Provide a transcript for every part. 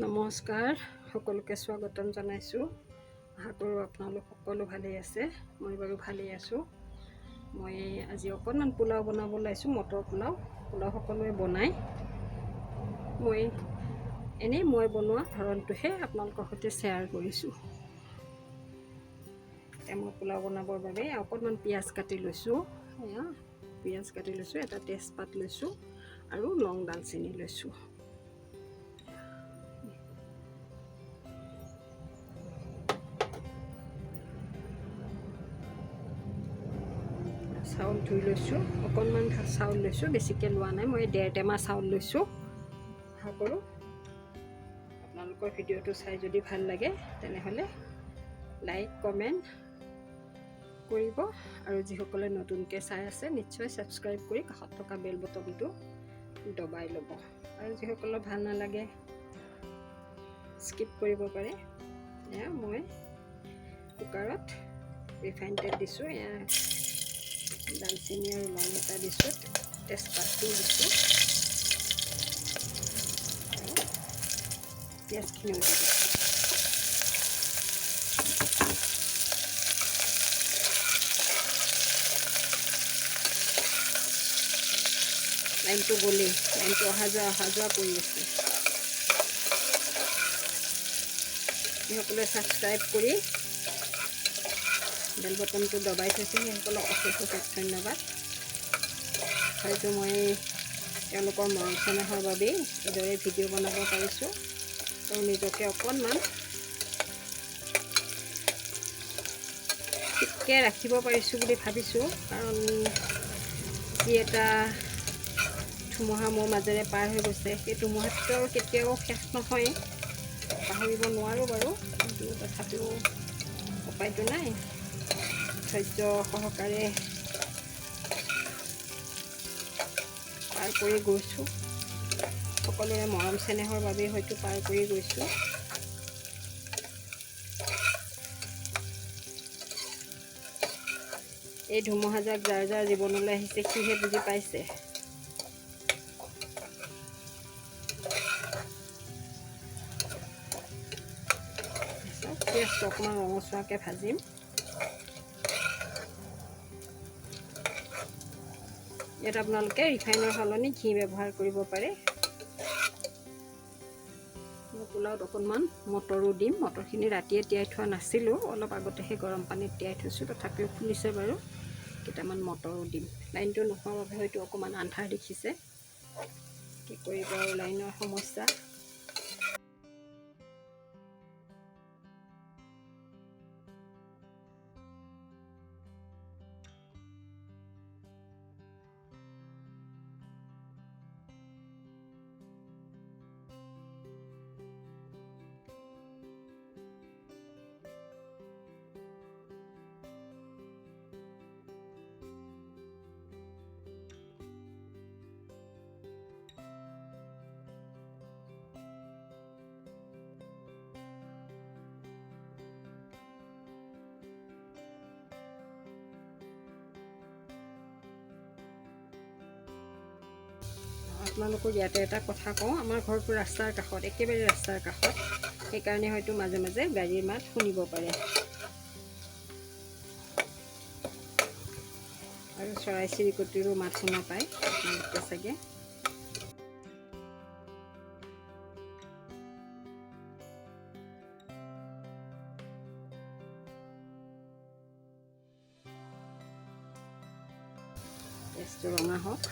নমস্কাৰ, সকলোকে স্বাগতম জনাইছোঁ। আশা কৰোঁ আপোনালোক সকলো ভালেই আছে। মই বাৰু ভালেই আছোঁ। মই আজি অকণমান পোলাও বনাব ওলাইছোঁ, মটৰ পোলাও। পোলাও সকলোৱে বনায়। মই বনোৱা ধৰণটোহে আপোনালোকৰ সৈতে শ্বেয়াৰ কৰিছোঁ। মই পোলাও বনাবৰ বাবে অকণমান পিঁয়াজ কাটি লৈছোঁ। পিঁয়াজ কাটি লৈছোঁ, এটা তেজপাত লৈছোঁ আৰু লং দালচেনি লৈছোঁ। চাউল ধুই লৈছোঁ, অকণমান চাউল লৈছোঁ, বেছিকৈ লোৱা নাই। মই 1.5 টেমা চাউল লৈছোঁ। আশা কৰোঁ আপোনালোকৰ ভিডিঅ'টো চাই যদি ভাল লাগে তেনেহ'লে লাইক কমেণ্ট কৰিব, আৰু যিসকলে নতুনকৈ চাই আছে নিশ্চয় ছাবস্ক্ৰাইব কৰি কাষত থকা বেল বটনটো দবাই ল'ব। আৰু যিসকলৰ ভাল নালাগে স্কিপ কৰিব পাৰে। মই কুকাৰত ৰিফাইন তেল দিছোঁ, দালচেনি আৰু লং এটা দিছোঁ, তেজপাতটো দিছোঁ, পিঁয়াজখিনিও দি দিছোঁ। লাইনটো গ'লেই, লাইনটো অহা যোৱা কৰি আছে। যিসকলে ছাবস্ক্ৰাইব কৰি বেল বটনটো দবাই থৈছে সেইসকলক অশেষ ধন্যবাদ। হয়তো মই তেওঁলোকৰ মৰম চেনেহৰ বাবেই এইদৰে ভিডিঅ' বনাব পাৰিছোঁ। আৰু নিজকে অকণমান ঠিককৈ ৰাখিব পাৰিছোঁ বুলি ভাবিছোঁ, কাৰণ যি এটা ধুমুহা মোৰ মাজেৰে পাৰ হৈ গৈছে, সেই ধুমুহাটো আৰু কেতিয়াও শেষ নহয়। পাহৰিব নোৱাৰোঁ বাৰু, কিন্তু তথাপিও উপায়টো নাই। ধৈৰ্য সহকাৰে পাৰ কৰি গৈছোঁ। সকলোৰে মৰম চেনেহৰ বাবেই হয়তো পাৰ কৰি গৈছোঁ। এই ধুমুহাজাক যাৰ যাৰ জীৱনলৈ আহিছে সিহে বুজি পাইছে। পিঁয়াজটো অকণমান ৰঙচুৱাকৈ ভাজিম। ইয়াত আপোনালোকে ৰিফাইনৰ সলনি ঘি ব্যৱহাৰ কৰিব পাৰে। মই পোলাওত অকণমান মটৰো দিম। মটৰখিনি ৰাতিয়ে তিয়াই থোৱা নাছিলোঁ, অলপ আগতেহে গৰম পানীত তিয়াই থৈছোঁ, তথাপিও ফুলিছে বাৰু। কেইটামান মটৰো দিম। লাইনটো নোহোৱাৰ বাবে হয়তো অকণমান আন্ধাৰ দেখিছে। কি কৰিব আৰু, লাইনৰ সমস্যা। আপোনালোকৰ ইয়াতে এটা কথা কওঁ, আমাৰ ঘৰটো ৰাস্তাৰ কাষত, একেবাৰে ৰাস্তাৰ কাষত। সেইকাৰণে হয়তো মাজে মাজে গাড়ীৰ মাত শুনিব পাৰে। আৰু চৰাই চিৰিকটিৰো মাত শুনা পায় আপোনালোকে চাগে। পিঁয়াজটো ৰঙা হওক।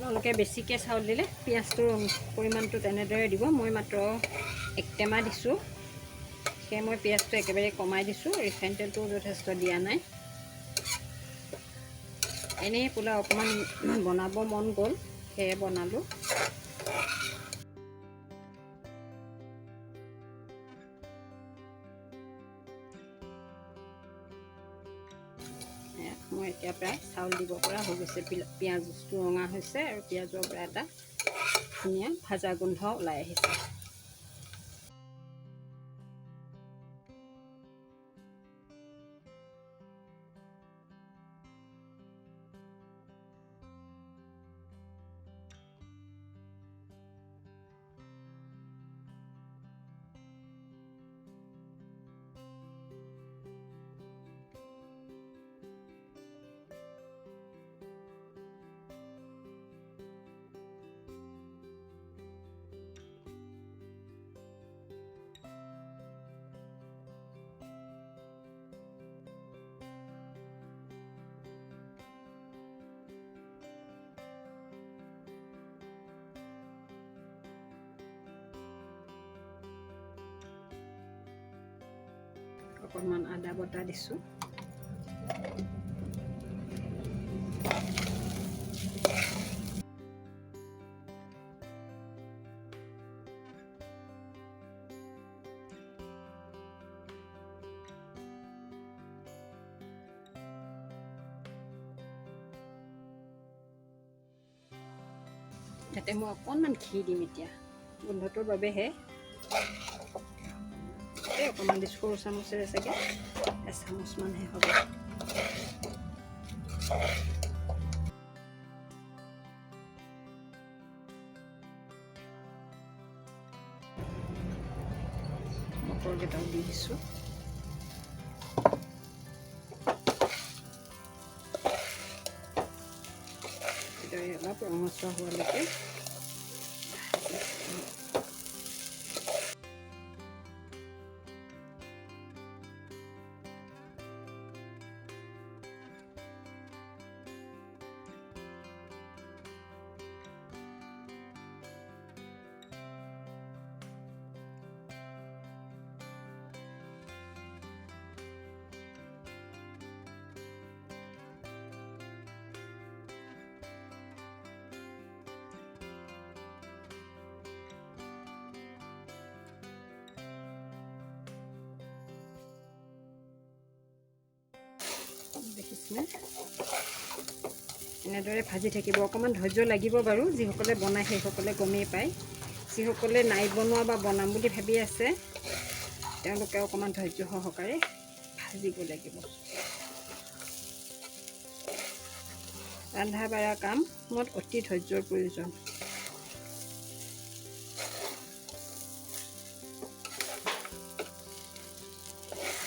আপোনালোকে বেছিকৈ চাউল দিলে পিঁয়াজটোৰ পৰিমাণটো তেনেদৰে দিব। মই মাত্ৰ 1 টেমা দিছোঁ, সেয়ে মই পিঁয়াজটো একেবাৰে কমাই দিছোঁ। ৰিফাইন তেলটো যথেষ্ট দিয়া নাই। এনেই পোলাও অকণমান বনাব মন গ'ল, সেয়ে বনালোঁ। মই এতিয়া প্ৰায় চাউল দিব পৰা হৈ গৈছে। পিঁয়াজটো ৰঙা হৈছে আৰু পিঁয়াজৰ পৰা এটা ধুনীয়া ভাজা গোন্ধ ওলাই আহিছে। অকণমান আদা বটা দিছোঁ। ইয়াতে মই অকণমান ঘি দিম এতিয়া, গোন্ধটোৰ বাবেহে। অকণমান দিছোঁ, সৰু চামুচেৰে চাগে 1 চামুচমানহে হ'ব। মটৰকেইটাও দি দিছোঁ। অলপ ৰঙচুৱা হোৱালৈকে দেখিছেনে? এনেদৰে ভাজি থাকিব। অকণমান ধৈৰ্য লাগিব বাৰু, যিসকলে বনায় সেইসকলে গমেই পায়। যিসকলে নাই বনোৱা বা বনাম বুলি ভাবি আছে তেওঁলোকে অকণমান ধৈৰ্য সহকাৰে ভাজিব লাগিব। ৰন্ধা বঢ়া কামত অতি ধৈৰ্যৰ প্ৰয়োজন।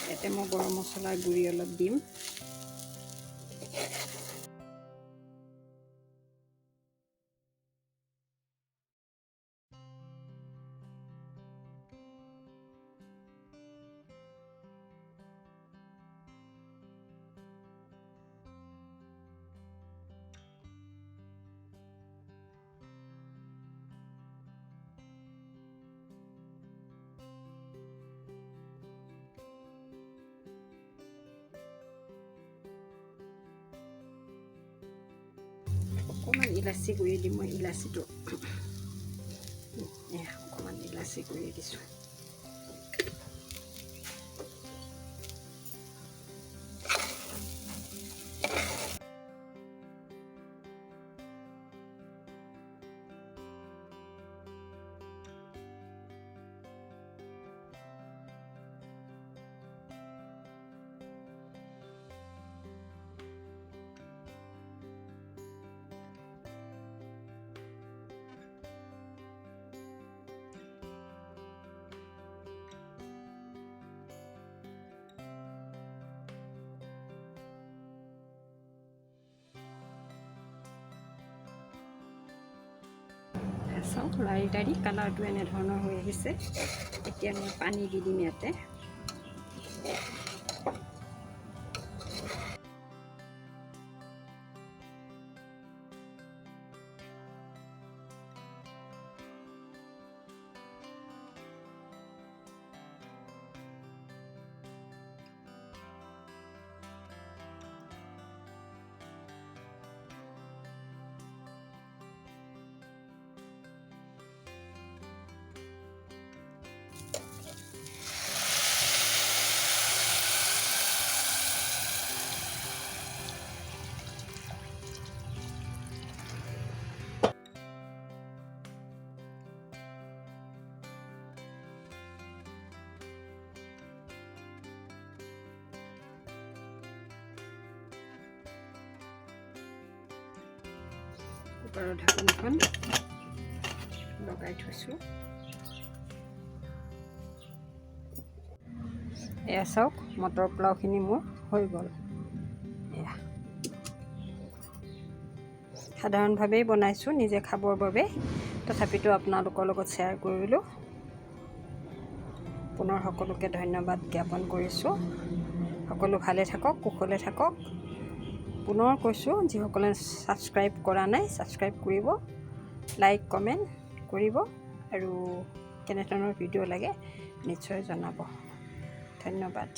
ইয়াতে মই গৰম মছলাৰ গুড়ি অলপ দিম। অকণমান ইলাচি গুড়ি দিম মই, ইলাচিটো অকণমান ইলাচি গুড়ি দিছোঁ। চাওক লাৰি লাৰি কালাৰটো এনেধৰণৰ হৈ আহিছে। এতিয়া মই পানী দি দিম ইয়াতে। কুকাৰৰ ঢাকনিখন লগাই থৈছোঁ। এয়া চাওক মটৰ পোলাওখিনি মোৰ হৈ গ'ল। এয়া সাধাৰণভাৱেই বনাইছোঁ নিজে খাবৰ বাবে, তথাপিতো আপোনালোকৰ লগত শ্বেয়াৰ কৰিলোঁ। পুনৰ সকলোকে ধন্যবাদ জ্ঞাপন কৰিছোঁ। সকলো ভালে থাকক, কুশলে থাকক। পুনৰ কৈছোঁ, যিসকলে ছাবস্ক্ৰাইব কৰা নাই ছাবস্ক্ৰাইব কৰিব, লাইক কমেণ্ট কৰিব আৰু কেনেধৰণৰ ভিডিঅ' লাগে নিশ্চয় জনাব। ধন্যবাদ।